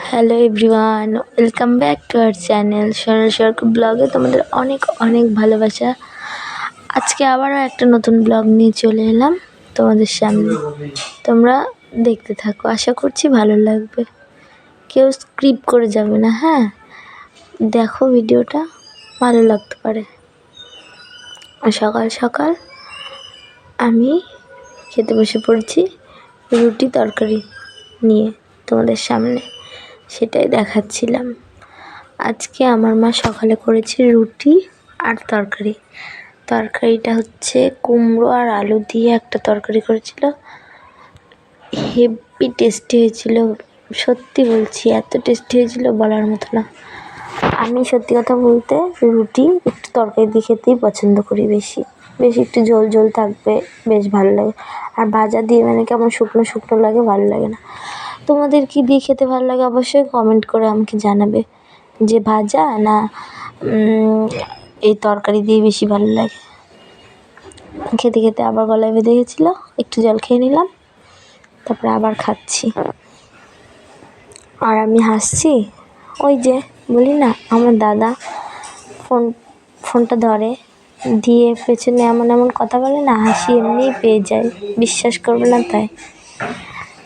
Hello everyone, welcome back to our channel Sonal Sarkar ব্লগে তোমাদের অনেক অনেক ভালোবাসা। আজকে আবারও একটা নতুন ব্লগ নিয়ে চলে এলাম তোমাদের সামনে। তোমরা দেখতে থাকো, আশা করছি ভালো লাগবে। কেউ স্ক্রিপ করে যাবে না, হ্যাঁ? দেখো ভিডিওটা, ভালো লাগতে পারে। সকাল সকাল আমি খেতে বসে পড়েছি রুটি তরকারি নিয়ে তোমাদের সামনে, সেটাই দেখাচ্ছিলাম। আজকে আমার মা সকালে করেছে রুটি আর তরকারি। তরকারিটা হচ্ছে কুমড়ো আর আলু দিয়ে একটা তরকারি করেছিল, হেভি টেস্টি হয়েছিল। সত্যি বলছি, এত টেস্টি হয়েছিল বলার মতো না। আমি সত্যি কথা বলতে রুটি একটু তরকারি দিয়ে খেতেই পছন্দ করি, বেশি বেশি একটু ঝোল ঝোল থাকবে, বেশ ভালো লাগে। আর ভাজা দিয়ে মানে কেমন শুকনো শুকনো লাগে, ভালো লাগে না। তোমাদের কি দিয়ে খেতে ভালো লাগে অবশ্যই কমেন্ট করে আমাকে জানাবে, যে ভাজা না এই তরকারি দিয়ে বেশি ভালো লাগে। খেতে খেতে আবার গলায় বেঁধে গেছিলো, একটু জল খেয়ে নিলাম, তারপরে আবার খাচ্ছি। আর আমি হাসছি, ওই যে বলি না, আমার দাদা ফোনটা ধরে দিয়ে পেছনে এমন এমন কথা বলে না, হাসি এমনিই পেয়ে যায়, বিশ্বাস করবে না তাই।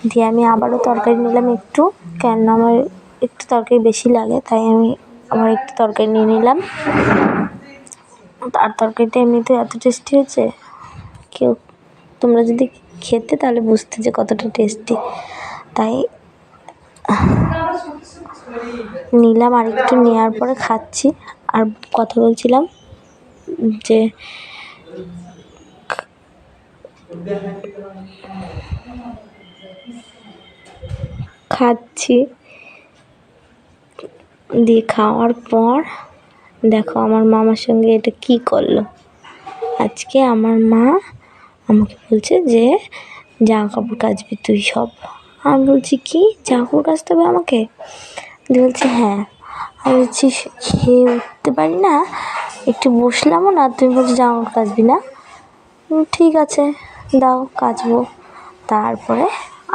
দিয়ে আমি আবারও তরকারি নিলাম একটু, কেন আমার একটু তরকারি বেশি লাগে, তাই আমি আবার একটু তরকারি নিয়ে নিলাম। আর তরকারিটা এমনিতে এত টেস্টি হয়েছে, তোমরা যদি খেতে তাহলে বুঝতে যে কতটা টেস্টি। তাই নিলাম, আর একটু নেওয়ার পরে খাচ্ছি। আর কথা বলছিলাম যে খাচ্ছি, দিয়ে খাওয়ার পর দেখো আমার মামার সঙ্গে এটা কি করলো। আজকে আমার মা আমাকে বলছে যে জামা কাপড় কাচবি তুই সব। আমি বলছি কি, জামা কাপড় কাচতে হবে আমাকে? দিয়ে বলছে হ্যাঁ। আমি বলছি খেয়ে উঠতে পারি না, একটু বসলামও না, তুমি বলছি জামা কাপড় কাচবি না? ঠিক আছে দাও কাচবো। তারপরে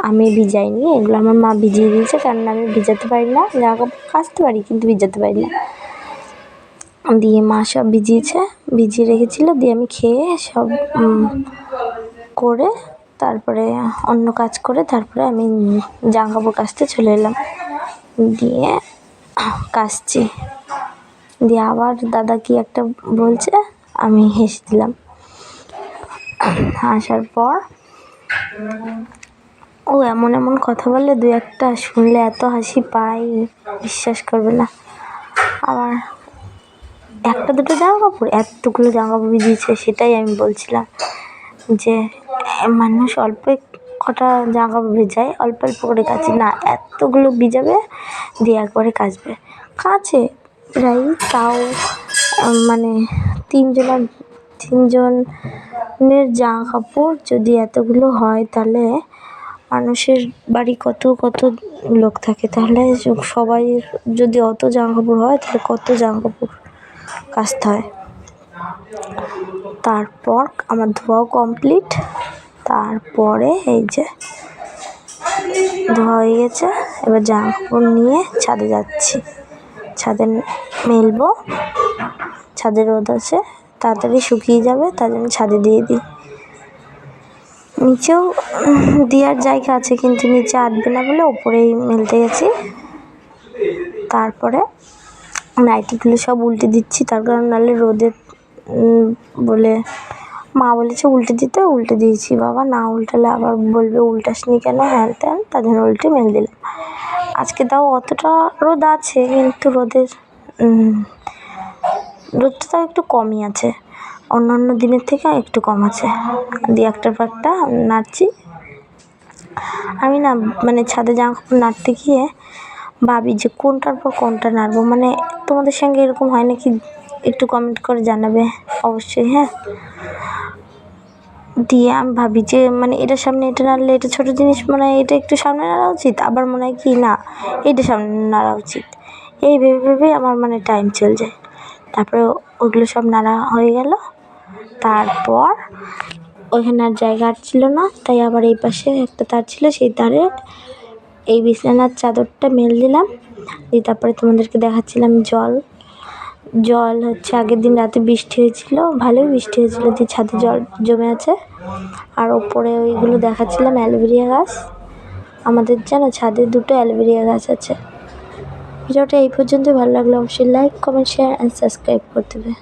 আমি ভিজাইনি, এগুলো আমার মা ভিজিয়ে দিয়েছে, কারণ আমি ভিজাতে পারি না, জামা কাপড় কাচতে পারি কিন্তু ভিজাতে পারি না। দিয়ে মা সব ভিজিয়ে রেখেছিল, দিয়ে আমি খেয়ে সব করে তারপরে অন্য কাজ করে তারপরে আমি জামা কাপড় কাচতে চলে এলাম। দিয়ে কাচছি, দিয়ে আবার দাদা কি একটা বলছে, আমি হেসে দিলাম। হাসার পর ও এমন এমন কথা বলে, দু একটা শুনলে এত হাসি পাই, বিশ্বাস করবে না। আবার একটা দুটো জামা কাপড়, এতগুলো জামা কাপড় ভিজিয়েছে, সেটাই আমি বলছিলাম যে মানুষ অল্প কটা জামা কাপড় ভিজায়, অল্প অল্প করে কাচে না, এতগুলো ভিজাবে দিয়ে একবারে কাচবে। কাচে প্রায়, তাও মানে তিনজনের জামা কাপড় যদি এতগুলো হয়, তাহলে মানুষের বাড়ি কত কত লোক থাকে, তাহলে সবাই যদি অত জামা কাপড় হয়, তাহলে কত জামা কাপড় কাচতে হয়। তারপর আমার ধোয়াও কমপ্লিট। তারপরে এই যে ধোয়া হয়ে গেছে, এবার জামা কাপড় নিয়ে ছাদে যাচ্ছি, ছাদে মেলবো। ছাদে রোদ আছে, তাড়াতাড়ি শুকিয়ে যাবে, তার জন্য ছাদে দিয়ে দিই। নিচেও দেওয়ার জায়গা আছে, কিন্তু নিচে আটবে না বলে ওপরেই মেলতে গেছি। তারপরে নাইটিগুলো সব উল্টে দিচ্ছি, তার কারণ নাহলে রোদে বলে মা বলেছে উল্টে দিতে, উল্টে দিয়েছি। বাবা না উল্টালে আবার বলবে উল্টাসনি কেন, হ্যান ত্যান, তার জন্য উল্টে মেলে দিলাম। আজকে তাও অতটা রোদ আছে, কিন্তু রোদটা তাও একটু কমই আছে, অন্যান্য দিনের থেকে একটু কম আছে। দিয়ে একটার পর একটা নাড়ছি। আমি না মানে ছাদে জামা কাপড় নাড়তে গিয়ে ভাবি যে কোনটার পর কোনটা নাড়বো। মানে তোমাদের সঙ্গে এরকম হয় নাকি, একটু কমেন্ট করে জানাবে অবশ্যই, হ্যাঁ? দিয়ে আমি ভাবি যে মানে এটার সামনে এটা নাড়লে এটা ছোটো জিনিস, মনে হয় এটা একটু সামনে নাড়া উচিত, আবার মনে হয় কি না এটা সামনে নাড়া উচিত। এই ভেবে ভেবে আমার মানে টাইম চলে যায়। তারপরে ওগুলো সব নাড়া হয়ে গেল। তারপর ওইখানে আর জায়গা ছিল না, তাই আবার এই পাশে একটা তার ছিল, সেই তারে এই বিছানার চাদরটা মেল দিলাম, দিয়ে তারপরে তোমাদেরকে দেখাচ্ছিলাম জল হচ্ছে আগের দিন রাতে বৃষ্টি হয়েছিল, ভালোই বৃষ্টি হয়েছিল, দিয়ে ছাদে জল জমে আছে। আর ওপরে ওইগুলো দেখাচ্ছিলাম অ্যালোভেরা গাছ, আমাদের জানো ছাদে 2টো অ্যালোভেরা গাছ আছে। ভিডিওটা এই পর্যন্ত, ভালো লাগলে অবশ্যই like, comment, share and subscribe করতে হবে।